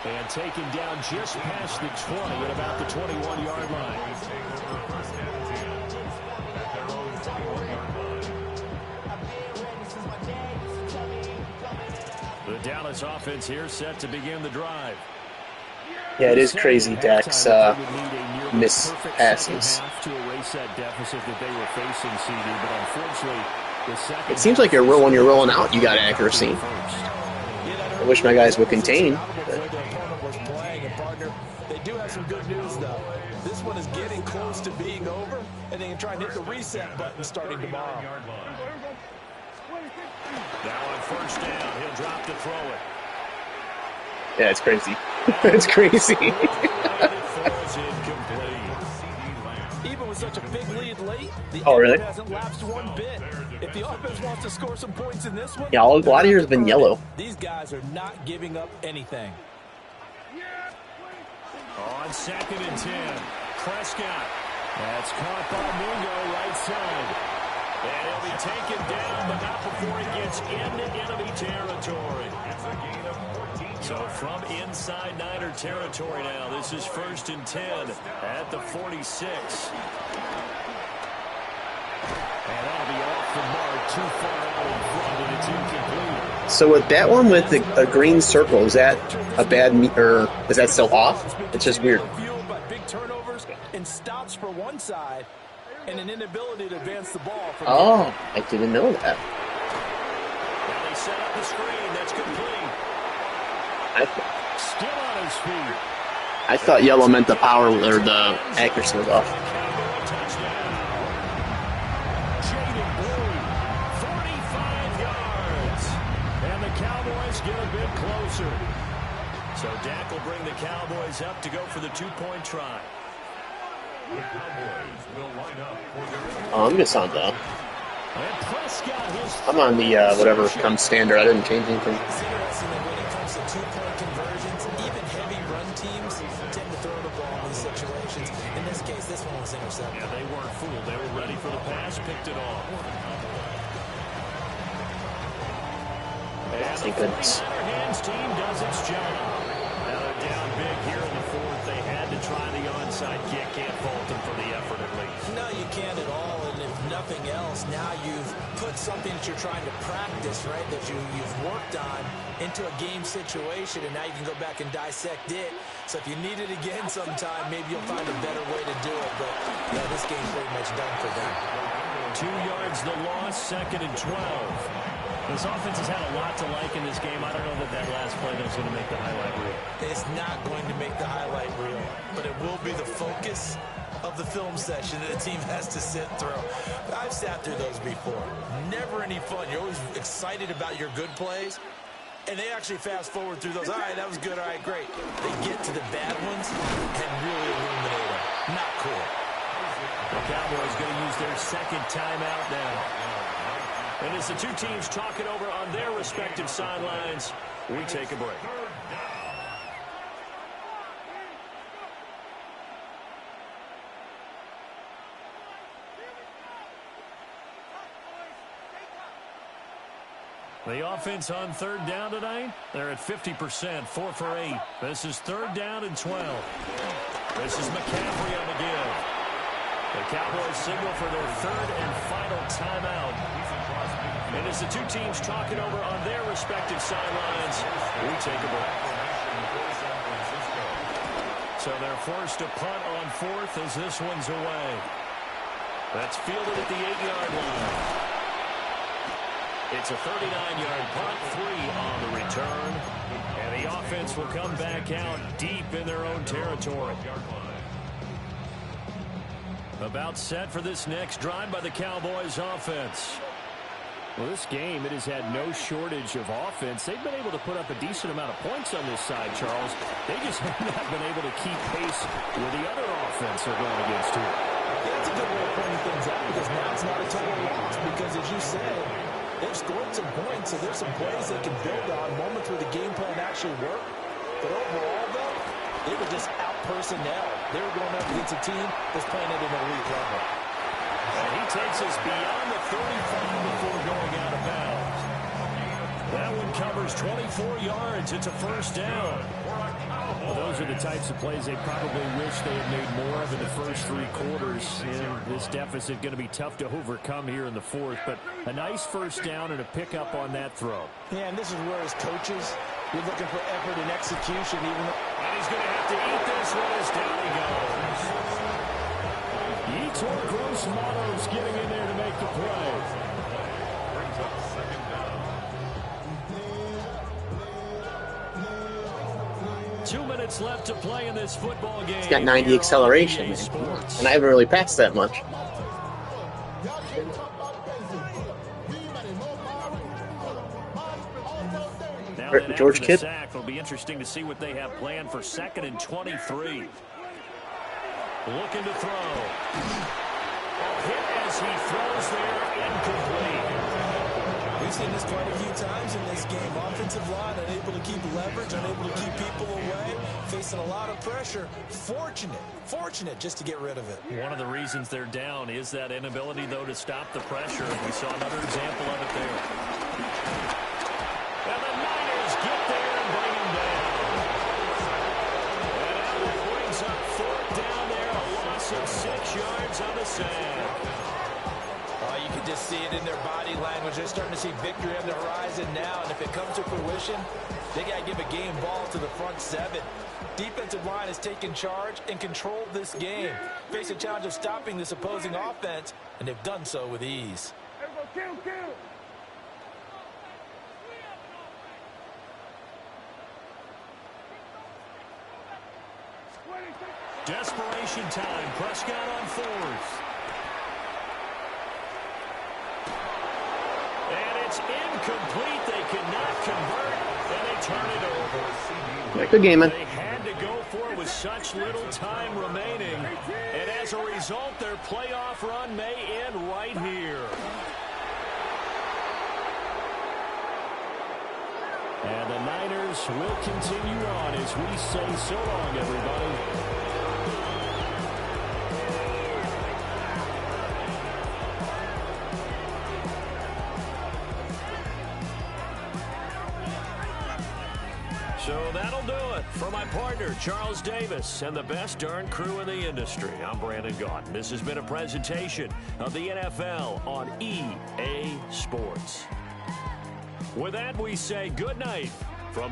And taken down just past the 20 at about the 21-yard line. The Dallas offense here set to begin the drive. yeah, it is crazy, Dak's miss passes. To erase that deficit that they were facing, CD, but unfortunately, the second It seems like when you're rolling out, you got accuracy. I wish my guys would contain. They do have some good news, though. This one is getting close to being over, and they can try and hit the reset button starting tomorrow. Now on 1st down, he'll drop to throw it. Yeah, it's crazy. It's crazy. Even with such a big lead late, the Oh, really? hasn't lapsed one bit. If the offense wants to score some points in this one, Yeah, a lot of yours have been yellow. These guys are not giving up anything. On 2nd and 10, Prescott. That's caught by Mingo right side. And he'll be taken down, but not before he gets into enemy territory. It's a gain of 14. So from inside Niner territory now, this is 1st and 10 at the 46. And that'll be off the mark, too far out in front, and it's incomplete. So with that one with a green circle, is that a bad or is that still off? It's just weird. Fueled by big turnovers and stops for one side and an inability to advance the ball. From Oh, I didn't know that. Now they set up the screen. That's complete. Still on his feet. I thought yellow meant the power or the accuracy was off. Touchdown. Jaden Blue, 45 yards. And the Cowboys get a bit closer. So Dak will bring the Cowboys up to go for the 2-point try. The Cowboys will line up for their Oh, I'm just on the. And Prescott, his I'm on the whatever comes standard. I didn't change anything. It's interesting that when it comes to two-point conversions, even heavy run teams tend to throw the ball in these situations. In this case, this one was intercepted. Yeah, they weren't fooled. They were ready for the pass, picked it off. And Thank the goodness. 49er hands team does its job. Now they're down big here in the 4th. They had to try the onside kick. Can't fault them for the effort at least. No, you can't at all. And if nothing else, now you've put something that you're trying to practice, right, that you've worked on into a game situation, and now you can go back and dissect it. So if you need it again sometime, maybe you'll find a better way to do it. But, yeah, this game's pretty much done for them. 2 yards the loss, 2nd and 12. This offense has had a lot to like in this game. I don't know that last play is going to make the highlight reel. It's not going to make the highlight reel, but it will be the focus of the film session that a team has to sit through. I've sat through those before. Never any fun. You're always excited about your good plays, and they actually fast forward through those. All right, that was good. All right, great. They get to the bad ones and really illuminate them. Not cool. The Cowboys going to use their 2nd timeout now. And as the two teams talk it over on their respective sidelines, we take a break. The offense on 3rd down tonight, they're at 50%, 4 for 8. This is 3rd down and 12. This is McCaffrey on the give. The Cowboys signal for their 3rd and final timeout. And as the two teams talk it over on their respective sidelines, we take a break. So they're forced to punt on 4th as this one's away. That's fielded at the 8-yard line. It's a 39-yard punt, 3 on the return. And the offense will come back out deep in their own territory. About set for this next drive by the Cowboys offense. Well, this game, it has had no shortage of offense. They've been able to put up a decent amount of points on this side, Charles. They just have not been able to keep pace with the other offense they're going against here. Yeah, that's a good way of pointing things out, because now it's not a total loss. Because, as you said, they've scored some points, so there's some plays they can build on, moments where the game plan actually worked. But overall, though, they were just out personnel. They were going up against a team that's playing at an elite level. And he takes us beyond the 35 before going out of bounds. That one covers 24 yards. It's a 1st down. Well, those are the types of plays they probably wish they had made more of in the first 3 quarters. And this deficit going to be tough to overcome here in the 4th. But a nice 1st down and a pickup on that throw. Yeah, and this is where, as coaches, you're looking for effort and execution. And he's going to have to eat this one as down he goes. Yetur Gross-Matos getting in there to make the play. brings up 2nd down. 2 minutes left to play in this football game. He's got 90 acceleration, man. And I haven't really passed that much. George Kittle. It'll be interesting to see what they have planned for 2nd and 23. Looking to throw. Hit as he throws there, incomplete. We've seen this quite a few times in this game. Offensive line unable to keep leverage, unable to keep people away. Face facing a lot of pressure. Fortunate just to get rid of it. One of the reasons they're down is that inability, though, to stop the pressure. We saw another example of it there. And the Niners get there and bring him down. And now that brings up 4th down there, a loss of 6 yards on the sack. Oh, you can just see it in their body language. They're starting to see victory on the horizon now, and if it comes to fruition, they got to give a game ball to the front 7. Defensive line has taken charge and controlled this game. Face a challenge of stopping this opposing offense, and they've done so with ease. Kill. Desperation time. Prescott on 4th. And it's incomplete. They cannot convert, and they turn it over. Yeah, good game, man. They had to go for it with such little time remaining. And as a result, their playoff run may end right here. And the Niners will continue on as we say so long, everybody. So that'll do it for my partner, Charles Davis, and the best darn crew in the industry. I'm Brandon Gaudin. This has been a presentation of the NFL on EA Sports. With that, we say good night